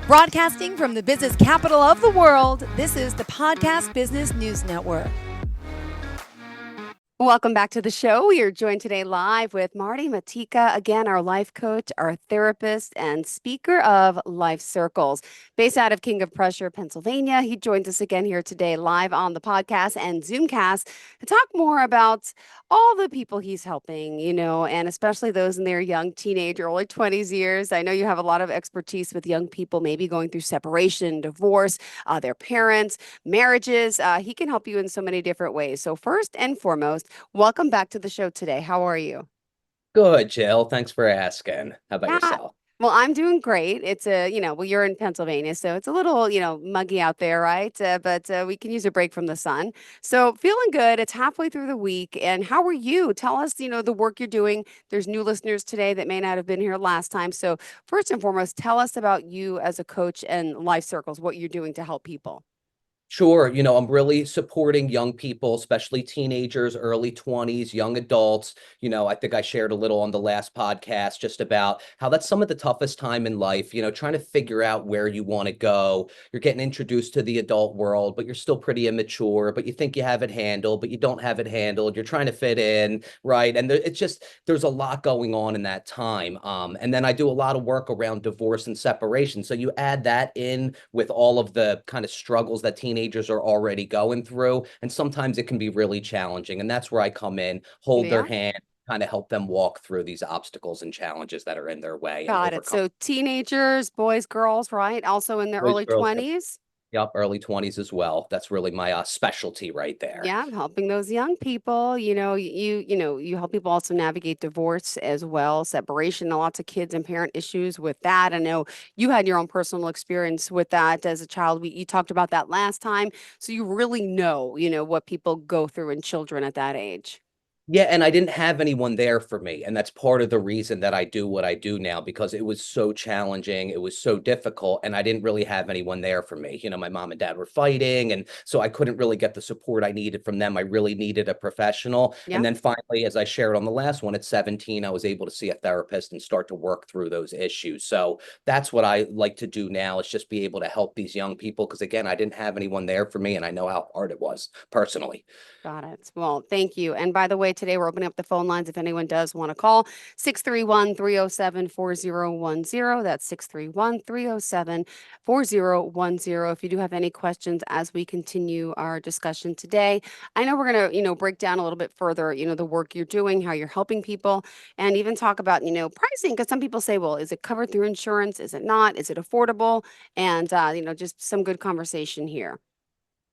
Broadcasting from the business capital of the world, this is the Podcast Business News Network. Welcome back to the show. We are joined today live with Marty Matika, again, our life coach, our therapist, and speaker of Life Circles. Based out of King of Prussia, Pennsylvania, he joins us again here today live on the podcast and Zoomcast to talk more about all the people he's helping, and especially those in their young teenage, early 20s years. I know you have a lot of expertise with young people, maybe going through separation, divorce, their parents, marriages. He can help you in so many different ways. So first and foremost, welcome back to the show today. How are you? Good, Jill. Thanks for asking. How about Yeah. yourself? Well, I'm doing great. It's well, you're in Pennsylvania, so it's a little, muggy out there, right? But we can use a break from the sun. So feeling good. It's halfway through the week. And how are you? Tell us, the work you're doing. There's new listeners today that may not have been here last time. So first and foremost, tell us about you as a coach and Life Circles, what you're doing to help people. Sure. I'm really supporting young people, especially teenagers, early 20s, young adults. I think I shared a little on the last podcast just about how that's some of the toughest time in life, trying to figure out where you want to go. You're getting introduced to the adult world, but you're still pretty immature, but you think you have it handled, but you don't have it handled. You're trying to fit in, right? And there's a lot going on in that time. And then I do a lot of work around divorce and separation. So you add that in with all of the kind of struggles that teenagers are already going through. And sometimes it can be really challenging. And that's where I come in, hold their Yeah. hand, kind of help them walk through these obstacles and challenges that are in their way and Got it. overcome. So teenagers, boys, girls, right? Also in their Boys, early girls, yep, 20s. yep, early 20s as well. That's really my specialty right there. Yeah, helping those young people. You help people also navigate divorce as well, separation, lots of kids and parent issues with that. I know you had your own personal experience with that as a child. You talked about that last time. So you really know, what people go through in children at that age. Yeah, and I didn't have anyone there for me. And that's part of the reason that I do what I do now, because it was so challenging. It was so difficult. And I didn't really have anyone there for me. My mom and dad were fighting. And so I couldn't really get the support I needed from them. I really needed a professional. Yeah. And then finally, as I shared on the last one, at 17, I was able to see a therapist and start to work through those issues. So that's what I like to do now, is just be able to help these young people. Because again, I didn't have anyone there for me. And I know how hard it was personally. Got it. Well, thank you. And by the way, today we're opening up the phone lines if anyone does want to call 631-307-4010. That's 631-307-4010. If you do have any questions as we continue our discussion today, I know we're going to, break down a little bit further, the work you're doing, how you're helping people, and even talk about, pricing, because some people say, well, is it covered through insurance? Is it not? Is it affordable? And, just some good conversation here.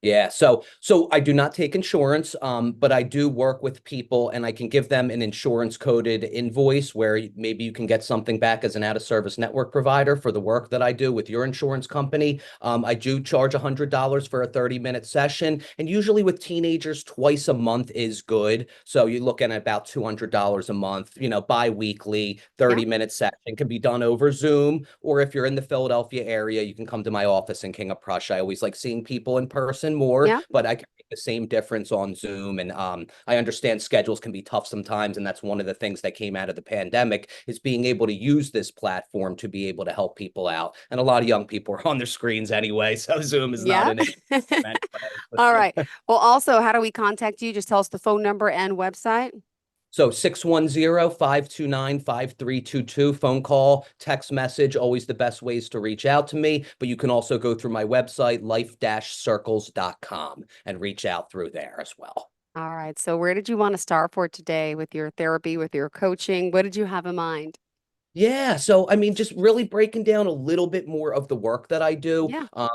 Yeah, so I do not take insurance, but I do work with people, and I can give them an insurance coded invoice where maybe you can get something back as an out of service network provider for the work that I do with your insurance company. I do charge $100 for a 30-minute session, and usually with teenagers, twice a month is good. So you're looking at about $200 a month, bi-weekly, 30-minute session can be done over Zoom, or if you're in the Philadelphia area, you can come to my office in King of Prussia. I always like seeing people in person more, Yeah. but I can make the same difference on Zoom. And I understand schedules can be tough sometimes. And that's one of the things that came out of the pandemic, is being able to use this platform to be able to help people out. And a lot of young people are on their screens anyway, so Zoom is not Yeah. an issue anyway. All right. Well, also, how do we contact you? Just tell us the phone number and website. So 610-529-5322, phone call, text message, always the best ways to reach out to me. But you can also go through my website, life-circles.com, and reach out through there as well. All right. So where did you want to start for today with your therapy, with your coaching? What did you have in mind? Yeah, so I mean, just really breaking down a little bit more of the work that I do. Yeah. A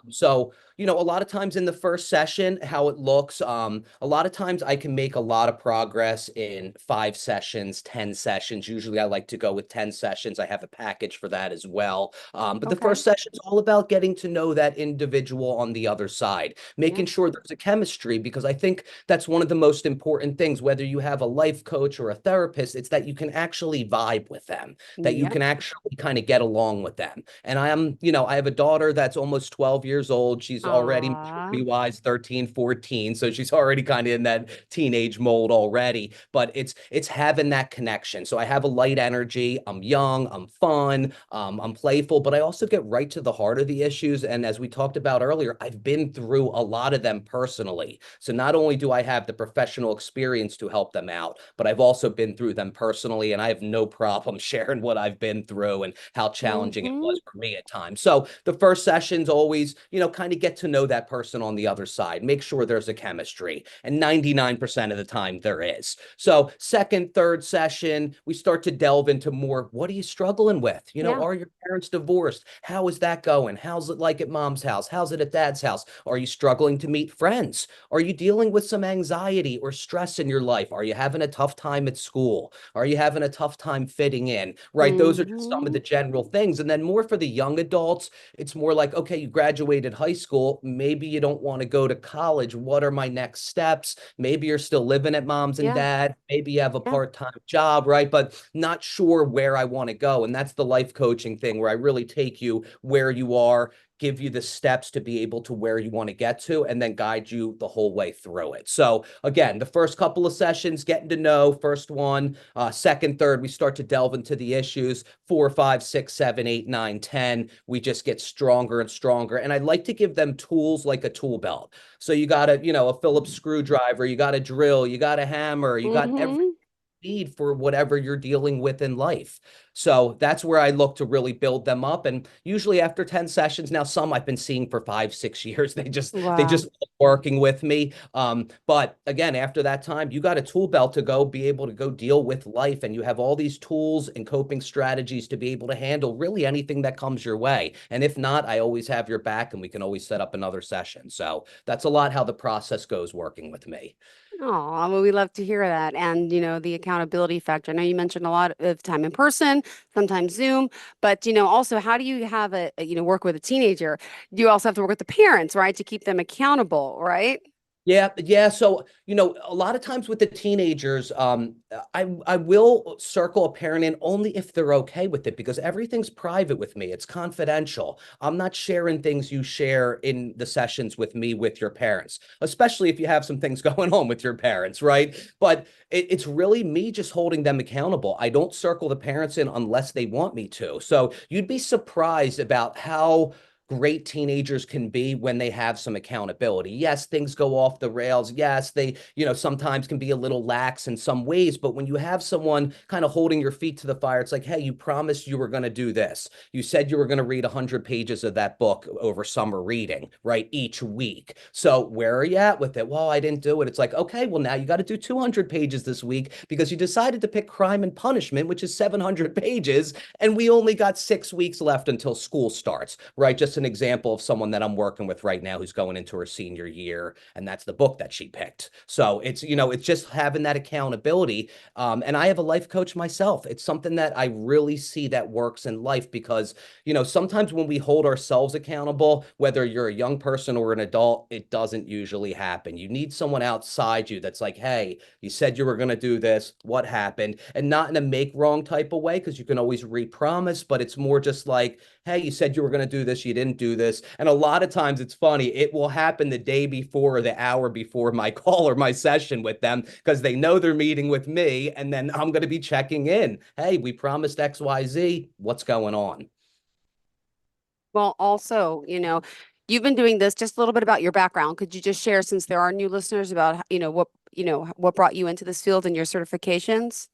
lot of times in the first session, how it looks, a lot of times I can make a lot of progress in 5 sessions, 10 sessions. Usually I like to go with 10 sessions. I have a package for that as well. But the Okay. first session is all about getting to know that individual on the other side, Yeah. making sure there's a chemistry, because I think that's one of the most important things, whether you have a life coach or a therapist, it's that you can actually vibe with them, that you you can actually kind of get along with them. And I have a daughter that's almost 12 years old. She's already Aw. maturity wise 13, 14. So she's already kind of in that teenage mold already. But it's having that connection. So I have a light energy. I'm young, I'm fun, I'm playful, but I also get right to the heart of the issues. And as we talked about earlier, I've been through a lot of them personally. So not only do I have the professional experience to help them out, but I've also been through them personally, and I have no problem sharing what I've been through and how challenging it Mm-hmm. was for me at times. So the first session's always, kind of get to know that person on the other side, make sure there's a chemistry. And 99% of the time there is. So second, third session, we start to delve into more, what are you struggling with? Yeah. Are your parents divorced? How is that going? How's it like at mom's house? How's it at dad's house? Are you struggling to meet friends? Are you dealing with some anxiety or stress in your life? Are you having a tough time at school? Are you having a tough time fitting in? Right? Those are just some of Mm-hmm. the general things. And then more for the young adults, it's more like, okay, you graduated high school. Maybe you don't want to go to college. What are my next steps? Maybe you're still living at mom's and Yeah. dad. Maybe you have a Yeah. part-time job, right? But not sure where I want to go. And that's the life coaching thing where I really take you where you are, give you the steps to be able to where you want to get to, and then guide you the whole way through it. So again, the first couple of sessions, getting to know, first one, second, third, we start to delve into the issues. 4, 5, 6, 7, 8, 9, 10, we just get stronger and stronger. And I like to give them tools like a tool belt. So you got a Phillips screwdriver, you got a drill, you got a hammer, you got everything Mm-hmm. need for whatever you're dealing with in life. So that's where I look to really build them up. And usually after 10 sessions, now some I've been seeing for 5, 6 years, they just Wow. love working with me. But again, after that time, you got a tool belt to go be able to go deal with life. And you have all these tools and coping strategies to be able to handle really anything that comes your way. And if not, I always have your back and we can always set up another session. So that's a lot how the process goes working with me. Oh, well, we love to hear that. And, the accountability factor. I know you mentioned a lot of time in person, sometimes Zoom, but, also how do you have work with a teenager? You also have to work with the parents, right? To keep them accountable, right? Yeah, yeah. So, a lot of times with the teenagers, I will circle a parent in only if they're okay with it because everything's private with me. It's confidential. I'm not sharing things you share in the sessions with me with your parents, especially if you have some things going on with your parents, right? But it's really me just holding them accountable. I don't circle the parents in unless they want me to. So you'd be surprised about how great teenagers can be when they have some accountability. Yes, things go off the rails. Yes, they, sometimes can be a little lax in some ways, but when you have someone kind of holding your feet to the fire, it's like, hey, you promised you were going to do this. You said you were going to read 100 pages of that book over summer reading, right? Each week. So where are you at with it? Well, I didn't do it. It's like, okay, well, now you got to do 200 pages this week because you decided to pick Crime and Punishment, which is 700 pages, and we only got 6 weeks left until school starts, right? Just an example of someone that I'm working with right now who's going into her senior year, and that's the book that she picked. So it's just having that accountability. And I have a life coach myself. It's something that I really see that works in life because, sometimes when we hold ourselves accountable, whether you're a young person or an adult, it doesn't usually happen. You need someone outside you that's like, hey, you said you were going to do this. What happened? And not in a make wrong type of way, because you can always re-promise, but it's more just like, hey, you said you were going to do this, you didn't do this. And a lot of times it's funny, it will happen the day before or the hour before my call or my session with them because they know they're meeting with me. And then I'm going to be checking in. Hey, we promised XYZ. What's going on? Well, also, you've been doing this just a little bit about your background. Could you just share, since there are new listeners, about, what brought you into this field and your certifications?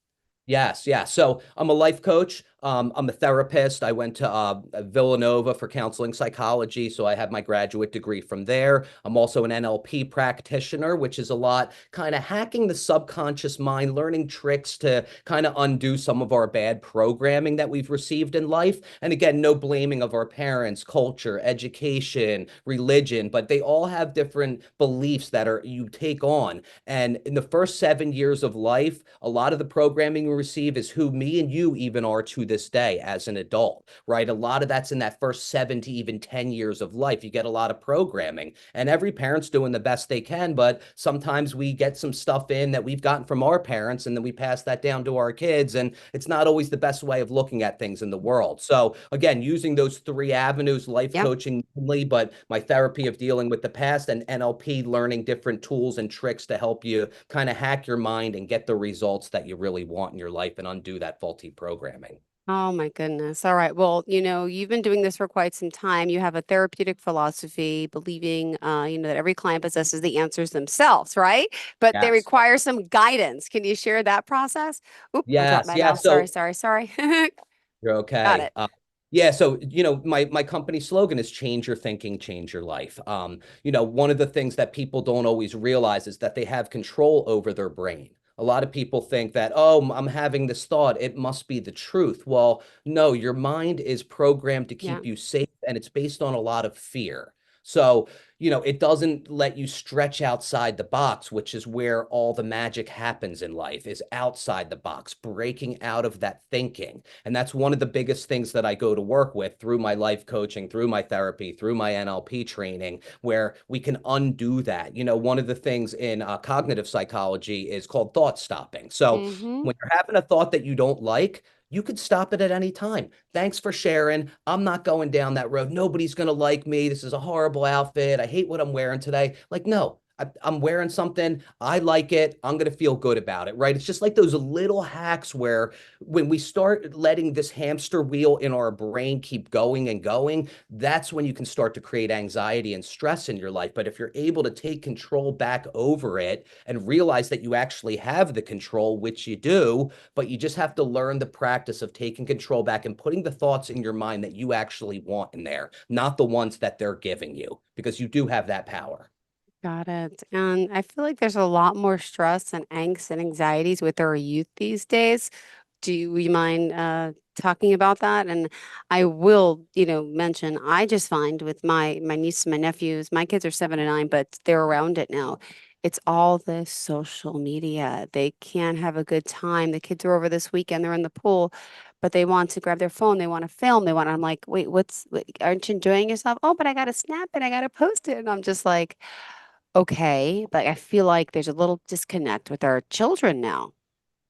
Yes, yeah. So I'm a life coach. I'm a therapist. I went to Villanova for counseling psychology, so I have my graduate degree from there. I'm also an NLP practitioner, which is a lot kind of hacking the subconscious mind, learning tricks to kind of undo some of our bad programming that we've received in life. And again, no blaming of our parents, culture, education, religion, but they all have different beliefs that are you take on. And in the first 7 years of life, a lot of the programming and receive is who me and you even are to this day as an adult, right? A lot of that's in that first 7 to even 10 years of life. You get a lot of programming, and every parent's doing the best they can, but sometimes we get some stuff in that we've gotten from our parents, and then we pass that down to our kids, and it's not always the best way of looking at things in the world. So again, using those three avenues, life Yep. coaching mainly, but my therapy of dealing with the past, and NLP, learning different tools and tricks to help you kind of hack your mind and get the results that you really want in your life and undo that faulty programming. Oh my goodness. All right. Well, you've been doing this for quite some time. You have a therapeutic philosophy, believing, that every client possesses the answers themselves, right? But they Yes. require some guidance. Can you share that process? Oop, I dropped Yes. my Yeah. mouse. Sorry, So sorry, sorry. you're Got okay. it. Yeah, so my company slogan is change your thinking, change your life. One of the things that people don't always realize is that they have control over their brain. A lot of people think that, oh, I'm having this thought, it must be the truth. Well, no, your mind is programmed to Yeah. keep you safe, and it's based on a lot of fear. So, it doesn't let you stretch outside the box, which is where all the magic happens in life, is outside the box, breaking out of that thinking. And that's one of the biggest things that I go to work with through my life coaching, through my therapy, through my NLP training, where we can undo that. One of the things in cognitive psychology is called thought stopping. So Mm-hmm. when you're having a thought that you don't like, you could stop it at any time. Thanks for sharing. I'm not going down that road. Nobody's going to like me. This is a horrible outfit. I hate what I'm wearing today. Like, no, I'm wearing something. I like it. I'm going to feel good about it, right? It's just like those little hacks where when we start letting this hamster wheel in our brain keep going and going, that's when you can start to create anxiety and stress in your life. But if you're able to take control back over it and realize that you actually have the control, which you do, but you just have to learn the practice of taking control back and putting the thoughts in your mind that you actually want in there, not the ones that they're giving you, because you do have that power. Got it. And I feel like there's a lot more stress and angst and anxieties with our youth these days. Do you mind talking about that? And I will, mention I just find with my niece and my nephews, my kids are 7 and 9, but they're around it now. It's all the social media. They can't have a good time. The kids are over this weekend, they're in the pool, but they want to grab their phone, they want to film, I'm like, wait, aren't you enjoying yourself? Oh, but I gotta snap it, I gotta post it. And I'm just like, okay, but I feel like there's a little disconnect with our children now.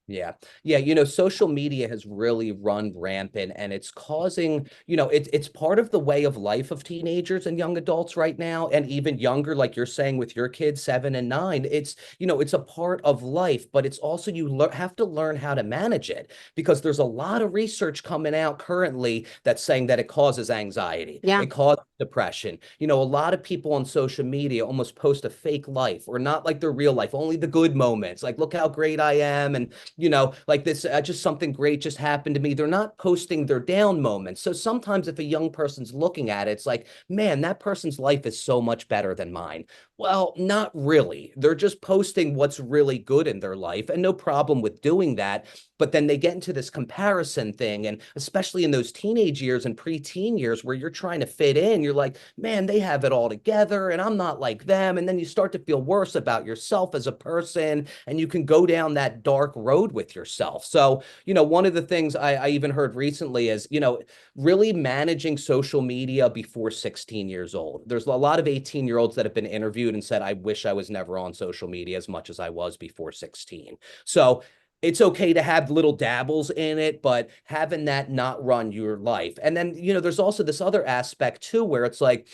Yeah. Yeah. Social media has really run rampant, and it's causing, it's part of the way of life of teenagers and young adults right now, and even younger, like you're saying with your kids, 7 and 9. It's a part of life, but it's also you have to learn how to manage it, because there's a lot of research coming out currently that's saying that it causes anxiety, Yeah. it causes depression. A lot of people on social media almost post a fake life, or not like their real life, only the good moments. Like, look how great I am. And like this, just something great just happened to me. They're not posting their down moments. So sometimes if a young person's looking at it, it's like, man, that person's life is so much better than mine. Well, not really. They're just posting what's really good in their life, and no problem with doing that. But then they get into this comparison thing. And especially in those teenage years and preteen years where you're trying to fit in, you're like, man, they have it all together and I'm not like them. And then you start to feel worse about yourself as a person, and you can go down that dark road with yourself. So, one of the things I even heard recently is, really managing social media before 16 years old. There's a lot of 18-year-olds that have been interviewed and said, I wish I was never on social media as much as I was before 16. So it's okay to have little dabbles in it, but having that not run your life. And then, there's also this other aspect too, where it's like,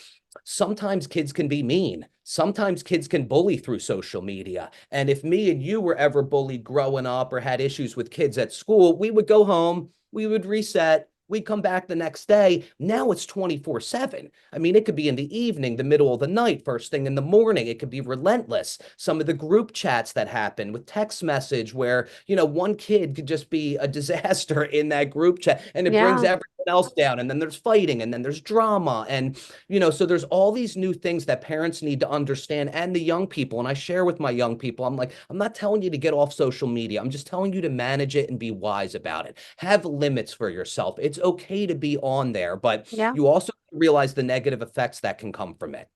sometimes kids can be mean. Sometimes kids can bully through social media. And if me and you were ever bullied growing up or had issues with kids at school, we would go home, we would reset, we'd come back the next day. Now it's 24/7. I mean, it could be in the evening, the middle of the night, first thing in the morning. It could be relentless. Some of the group chats that happen with text message where, one kid could just be a disaster in that group chat, and it brings Yeah. everyone else down. And then there's fighting, and then there's drama. And so there's all these new things that parents need to understand, and the young people. And I share with my young people, I'm like, I'm not telling you to get off social media. I'm just telling you to manage it and be wise about it. Have limits for yourself. It's okay to be on there, but Yeah. you also realize the negative effects that can come from it.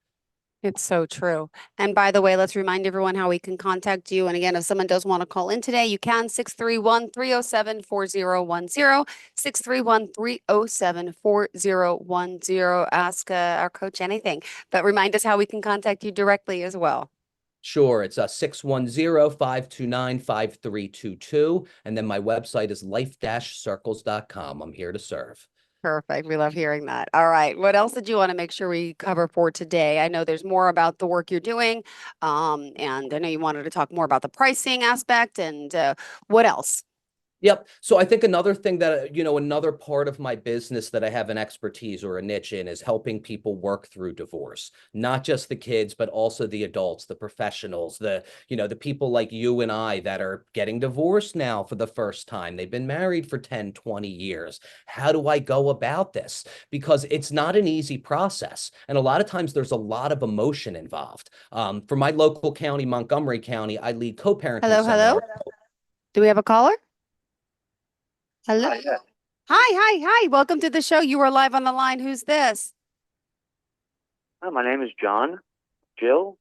It's so true. And by the way, let's remind everyone how we can contact you. And again, if someone does want to call in today, you can 631-307-4010, 631-307-4010. Ask our coach anything, but remind us how we can contact you directly as well. Sure. It's 610-529-5322. And then my website is life-circles.com. I'm here to serve. Perfect. We love hearing that. All right. What else did you want to make sure we cover for today? I know there's more about the work you're doing. And I know you wanted to talk more about the pricing aspect and what else? Yep. So I think another thing that, another part of my business that I have an expertise or a niche in is helping people work through divorce, not just the kids, but also the adults, the professionals, the people like you and I that are getting divorced now for the first time. They've been married for 10, 20 years. How do I go about this? Because it's not an easy process. And a lot of times there's a lot of emotion involved. For my local county, Montgomery County, I lead co-parenting Hello, hello. seminars. Do we have a caller? Hello. Hi, yeah. Hi. Welcome to the show. You are live on the line. Who's this? Hi, my name is John. Jill.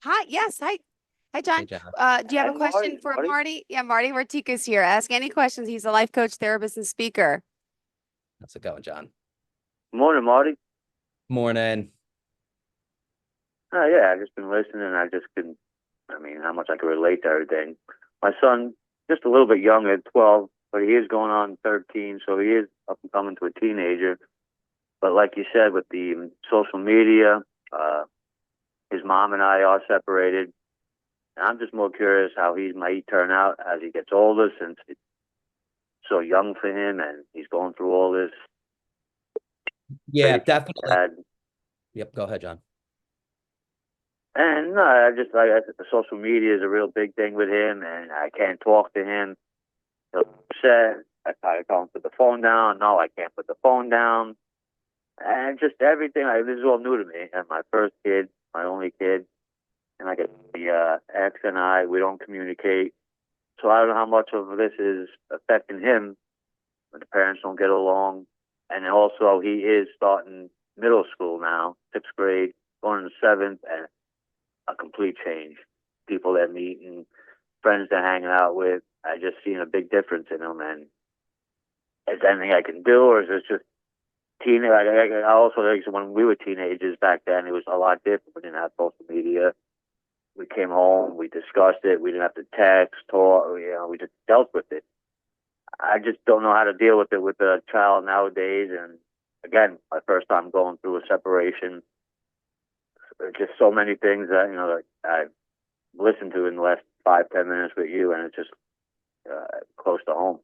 Hi. Yes. Hi. Hi, John. Hey, John. Do you have a Hey, question Marty. for Marty? Marty? Yeah, Marty Martika's here. Ask any questions. He's a life coach, therapist, and speaker. How's it going, John? Morning, Marty. Morning. Yeah, I've just been listening. How much I can relate to everything. My son, just a little bit younger, 12, but he is going on 13, so he is up and coming to a teenager. But like you said, with the social media, his mom and I are separated. And I'm just more curious how he might turn out as he gets older, since it's so young for him and he's going through all this. Yeah, crazy definitely. bad. Yep. Go ahead, John. And I think the social media is a real big thing with him, and I can't talk to him. He'll be upset. I try to tell him to put the phone down. No, I can't put the phone down. And just everything. This is all new to me. And my first kid, my only kid, and I get the ex and we don't communicate. So I don't know how much of this is affecting him when the parents don't get along. And also, he is starting middle school now, 6th grade, going into 7th, and a complete change. People that meet and friends they're hanging out with, I just seen a big difference in them. And is there anything I can do, or is this just I also think when we were teenagers back then, it was a lot different. We didn't have social media. We came home, we discussed it. We didn't have to text, talk. We just dealt with it. I just don't know how to deal with it with a child nowadays. And again, my first time going through a separation. There's just so many things that that I've listened to in the last 5-10 minutes with you, and it's just close to home.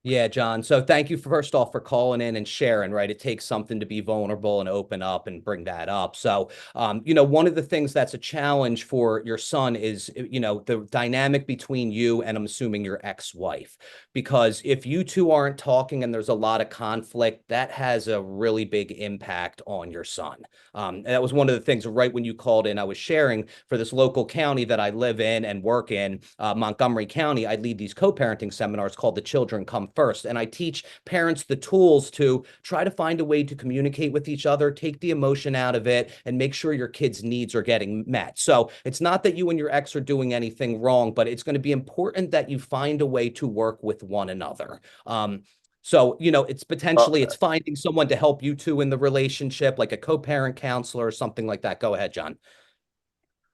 Yeah, John. So thank you first off for calling in and sharing, right? It takes something to be vulnerable and open up and bring that up. So, one of the things that's a challenge for your son is, the dynamic between you and I'm assuming your ex-wife, because if you two aren't talking and there's a lot of conflict, that has a really big impact on your son. And that was one of the things right when you called in, I was sharing for this local county that I live in and work in, Montgomery County. I lead these co-parenting seminars called the Children Come First. And I teach parents the tools to try to find a way to communicate with each other, take the emotion out of it, and make sure your kids' needs are getting met. So it's not that you and your ex are doing anything wrong, but it's going to be important that you find a way to work with one another. So, it's potentially, it's finding someone to help you two in the relationship, like a co-parent counselor or something like that. Go ahead, John.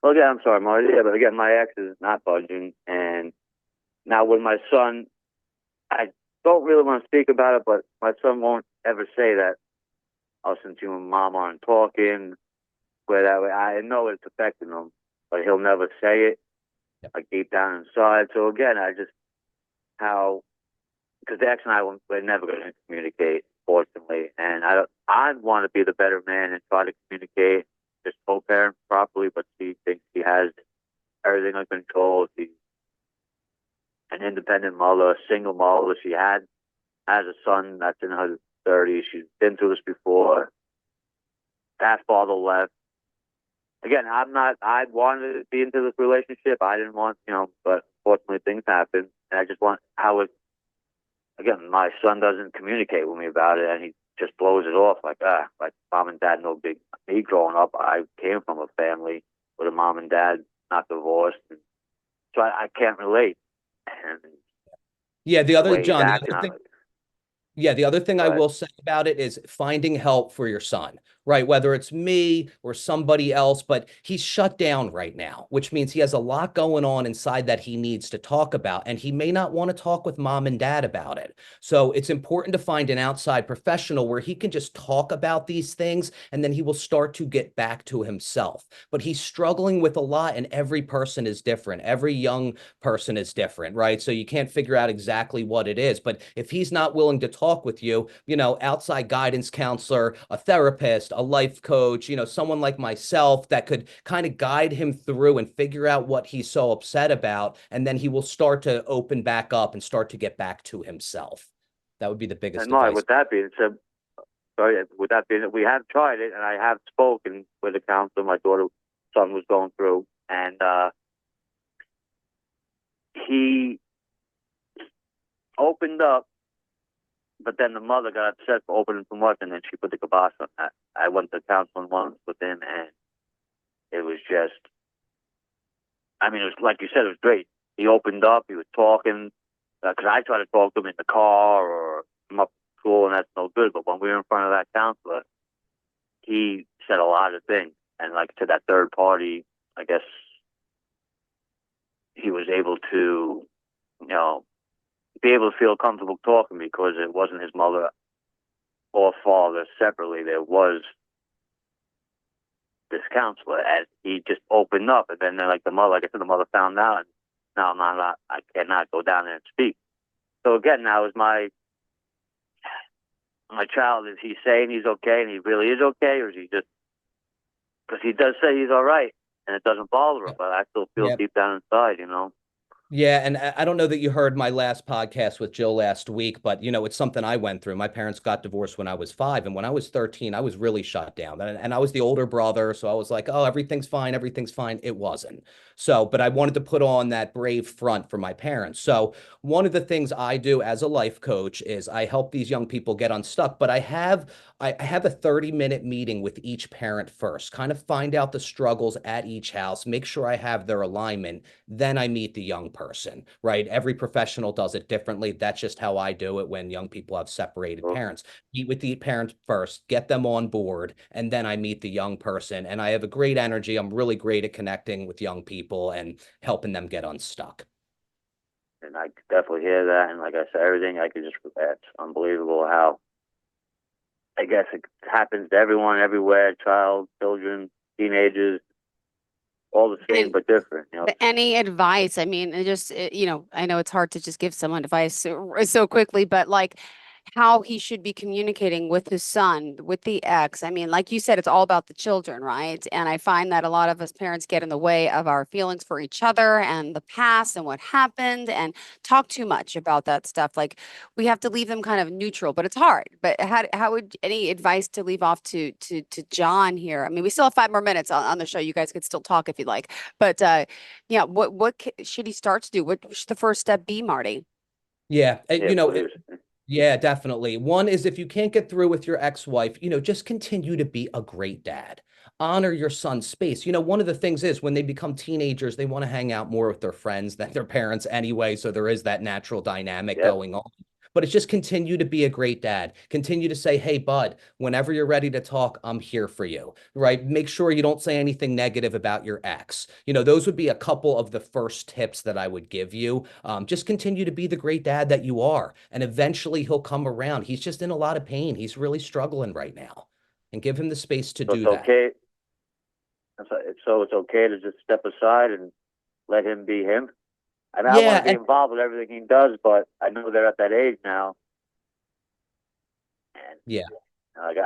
Well, yeah, I'm sorry, Marty. Yeah, but again, my ex is not budging. And now with my son, I don't really want to speak about it, but my son won't ever say that, oh, since you and mom aren't talking, where that way. I know it's affecting him, but he'll never say it, Yep. like deep down inside. So again, because the ex and we're never going to communicate, fortunately. And I want to be the better man and try to communicate, just co-parent properly, but she thinks she has everything under control. She's an independent mother, a single mother. She has a son that's in her 30s. She's been through this before. That father left. Again, I wanted to be into this relationship. I didn't want, but fortunately things happen. And I just want again, my son doesn't communicate with me about it, and just blows it off like mom and dad no big. Me growing up, I came from a family with a mom and dad not divorced, and so I can't relate. And Yeah, the the other way he's John, the acting other on thing it, Yeah, the other thing I but will say about it is finding help for your son, right? Whether it's me or somebody else, but he's shut down right now, which means he has a lot going on inside that he needs to talk about, and he may not want to talk with mom and dad about it. So it's important to find an outside professional where he can just talk about these things, and then he will start to get back to himself. But he's struggling with a lot, and every person is different. Every young person is different, right? So you can't figure out exactly what it is. But if he's not willing to talk with you, outside guidance counselor, a therapist, a life coach, someone like myself that could kind of guide him through and figure out what he's so upset about. And then he will start to open back up and start to get back to himself. That would be the and biggest Marty, advice. with that being said, sorry, with that being said, we have tried it, and I have spoken with a counselor my daughter's son was going through, and he opened up, but then the mother got upset for opening too much, and then she put the kibosh on that. I went to counseling once with him, and it was just, I mean, it was like you said, it was great. He opened up, he was talking, because I tried to talk to him in the car or come up to school, and that's no good. But when we were in front of that counselor, he said a lot of things. And like to that third party, I guess he was able to, be able to feel comfortable talking because it wasn't his mother or father separately. There was this counselor, and he just opened up. And then, like the mother, like I said, the mother found out, and now I cannot go down there and speak. So again, now is my child, is he saying he's okay and he really is okay, or is he just, because he does say he's all right and it doesn't bother him, but I still feel Yeah. deep down inside, Yeah, and I don't know that you heard my last podcast with Jill last week, but it's something I went through. My parents got divorced when I was 5, and when I was 13, I was really shut down. And I was the older brother, so I was like, "Oh, everything's fine, everything's fine." It wasn't. So, but I wanted to put on that brave front for my parents. So, one of the things I do as a life coach is I help these young people get unstuck, but I have a 30-minute meeting with each parent first, kind of find out the struggles at each house, make sure I have their alignment, then I meet the young person, right? Every professional does it differently. That's just how I do it when young people have separated Well, parents. Meet with the parents first, get them on board, and then I meet the young person. And I have a great energy. I'm really great at connecting with young people and helping them get unstuck. and I definitely hear that. And like I said, everything I could just, it's unbelievable how, I guess it happens to everyone, everywhere, children, teenagers, all the same, but different, But any advice? I mean, I know it's hard to just give someone advice so quickly, but like how he should be communicating with his son, with the ex. I mean, like you said, it's all about the children, right? And I find that a lot of us parents get in the way of our feelings for each other and the past and what happened and talk too much about that stuff. Like we have to leave them kind of neutral, but it's hard. But how would any advice to leave off to John here? I mean, we still have 5 more minutes on the show. You guys could still talk if you'd like. But yeah, what should he start to do? What should the first step be, Marty? Yeah, and, yeah, please. yeah, definitely. One is if you can't get through with your ex-wife, just continue to be a great dad. Honor your son's space. One of the things is when they become teenagers, they want to hang out more with their friends than their parents anyway. So there is that natural dynamic Yep. going on. But it's just continue to be a great dad. Continue to say, "Hey, bud, whenever you're ready to talk, I'm here for you," right? Make sure you don't say anything negative about your ex. Those would be a couple of the first tips that I would give you. Just continue to be the great dad that you are, and eventually he'll come around. He's just in a lot of pain. He's really struggling right now, and give him the space to So it's do that. okay. So it's okay to just step aside and let him be him. I mean, I want Yeah, to be and involved with everything he does, but I know they're at that age now, and yeah. like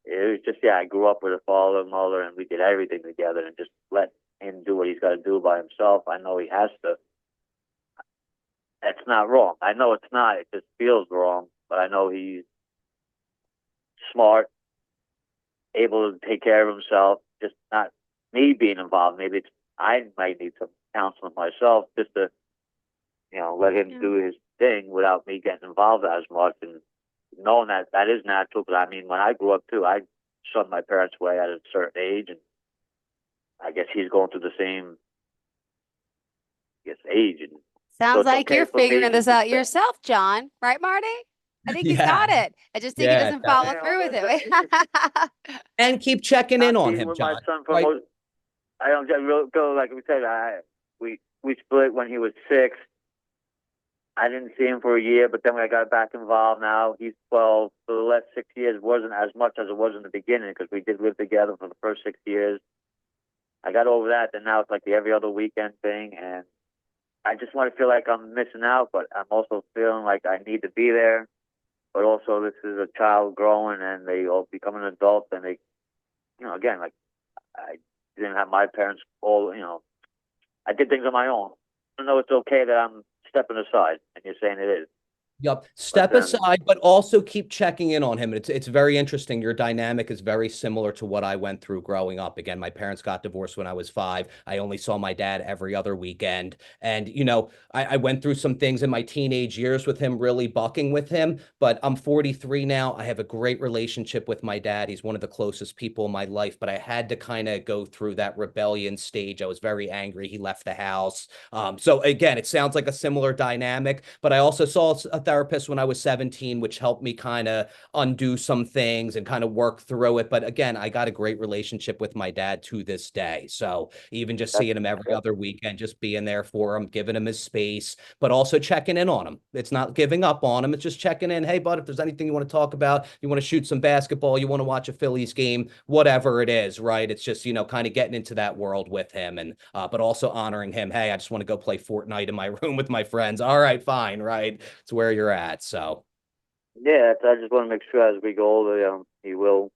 it was just, I grew up with a father and mother, and we did everything together, and just let him do what he's got to do by himself. I know he has to. That's not wrong. I know it's not. It just feels wrong, but I know he's smart, able to take care of himself. Just not me being involved. Maybe I might need some counseling myself, just to let him do his thing without me getting involved as much, and knowing that that is natural. But I mean, when I grew up too, I shunned my parents away at a certain age, and I guess he's going through the same, I guess, age. And so Sounds it's like okay you're for me figuring this to out say- yourself, John. Right, Marty? I think he's Yeah. got it. I just think he Yeah, doesn't follow Yeah, through with well, it. and keep checking in not on being him, with John. my son for Right? most. I don't just real go like we said. We split when he was 6. I didn't see him for a year, but then when I got back involved, now he's 12. So the last 6 years wasn't as much as it was in the beginning because we did live together for the first 6 years. I got over that, and now it's like the every other weekend thing, and I just want to feel like I'm missing out, but I'm also feeling like I need to be there. But also, this is a child growing, and they all become an adult, and they, again, like I didn't have my parents all, I did things on my own. I know it's okay that I'm stepping aside, and you're saying it is. Yep. Step then- aside, but also keep checking in on him. It's very interesting. Your dynamic is very similar to what I went through growing up. Again, my parents got divorced when I was 5. I only saw my dad every other weekend. And, I went through some things in my teenage years with him, really bucking with him. But I'm 43 now. I have a great relationship with my dad. He's one of the closest people in my life. But I had to kind of go through that rebellion stage. I was very angry. He left the house. So again, it sounds like a similar dynamic. But I also saw a therapist when I was 17, which helped me kind of undo some things and kind of work through it. But again, I got a great relationship with my dad to this day. So even just seeing him every other weekend, just being there for him, giving him his space, but also checking in on him. It's not giving up on him. It's just checking in. Hey, bud, if there's anything you want to talk about, you want to shoot some basketball, you want to watch a Phillies game, whatever it is, right? It's just, kind of getting into that world with him and, but also honoring him. Hey, I just want to go play Fortnite in my room with my friends. All right, fine. Right. It's where you're at. So. Yeah, I just want to make sure as we go older, he will.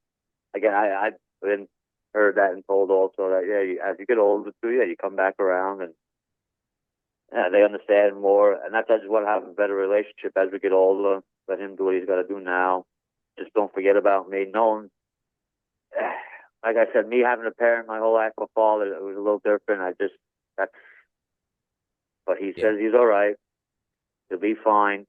Again, I've been heard that and told also that as you get older too, you come back around and they understand more, and that's I just want to have a better relationship as we get older. Let him do what he's got to do now. Just don't forget about me. Knowing, like I said, me having a parent my whole life, my father, it was a little different. But he says he's all right. He'll be fine.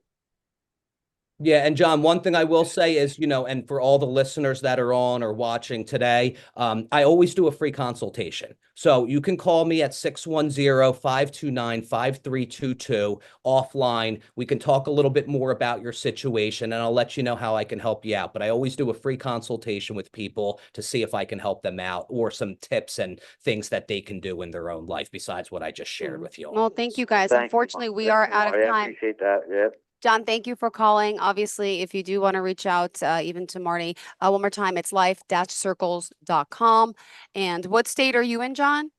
Yeah. And John, one thing I will say is, and for all the listeners that are on or watching today, I always do a free consultation. So you can call me at 610-529-5322 offline. We can talk a little bit more about your situation and I'll let you know how I can help you out. But I always do a free consultation with people to see if I can help them out or some tips and things that they can do in their own life besides what I just shared with you. Well, thank you guys. Thank you, Unfortunately, we Thank are you, out of Marty. I time. appreciate that. Yeah. John, thank you for calling. Obviously, if you do want to reach out even to Marty, one more time, it's life-circles.com. And what state are you in, John?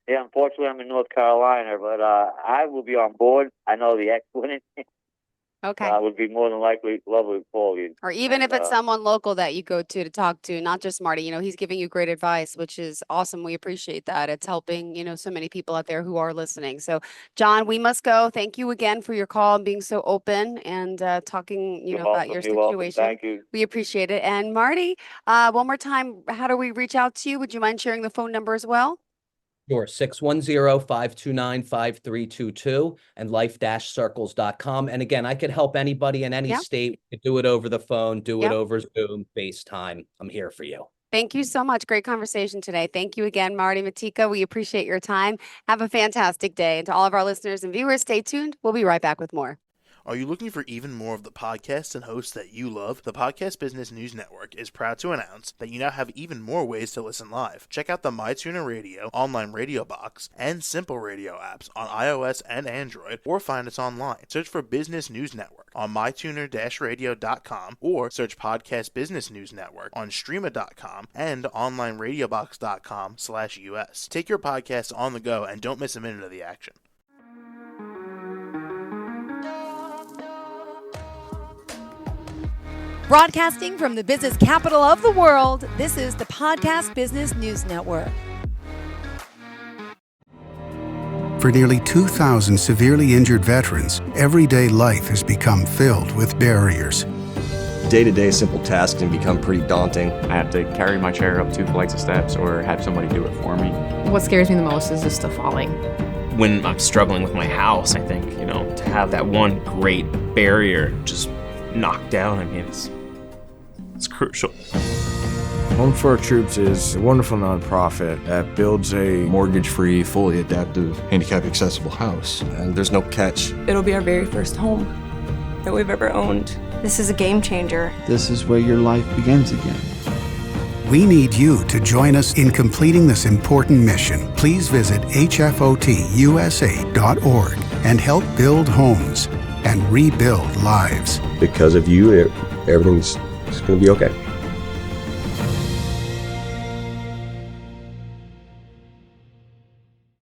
Yeah, unfortunately, I'm in North Carolina, but I will be on board. I know the ex-winning. Okay. I would be more than likely lovely to call you. Or even if it's someone local that you go to talk to, not just Marty, he's giving you great advice, which is awesome. We appreciate that. It's helping, so many people out there who are listening. So, John, we must go. Thank you again for your call and being so open and talking, You're about welcome. your You're welcome. situation. Thank you. We appreciate it. And Marty, one more time, how do we reach out to you? Would you mind sharing the phone number as well? Sure, 610-529-5322 and life-circles.com. And again, I could help anybody in any state. We could do it over the phone, do it over Zoom, FaceTime. I'm here for you. Thank you so much. Great conversation today. Thank you again, Marty, Matika. We appreciate your time. Have a fantastic day. And to all of our listeners and viewers, stay tuned. We'll be right back with more. Are you looking for even more of the podcasts and hosts that you love? The Podcast Business News Network is proud to announce that you now have even more ways to listen live. Check out the MyTuner Radio, online radio box, and Simple Radio apps on iOS and Android, or find us online. Search for Business News Network on mytuner-radio.com or search Podcast Business News Network on streama.com and onlineradiobox.com/US. Take your podcast on the go and don't miss a minute of the action. Broadcasting from the business capital of the world, this is the Podcast Business News Network. For nearly 2,000 severely injured veterans, everyday life has become filled with barriers. Day-to-day simple tasks can become pretty daunting. I have to carry my chair up 2 flights of steps or have somebody do it for me. What scares me the most is just the falling. When I'm struggling with my house, I think, to have that one great barrier just knocked down, I mean, it's crucial. Home for Our Troops is a wonderful nonprofit that builds a Mortgage-free, fully adaptive, handicap-accessible house. And there's no catch. It'll be our very first home that we've ever owned. This is a game changer. This is where your life begins again. We need you to join us in completing this important mission. Please visit hfotusa.org and help build homes and rebuild lives. Because of you, everything's going to be okay.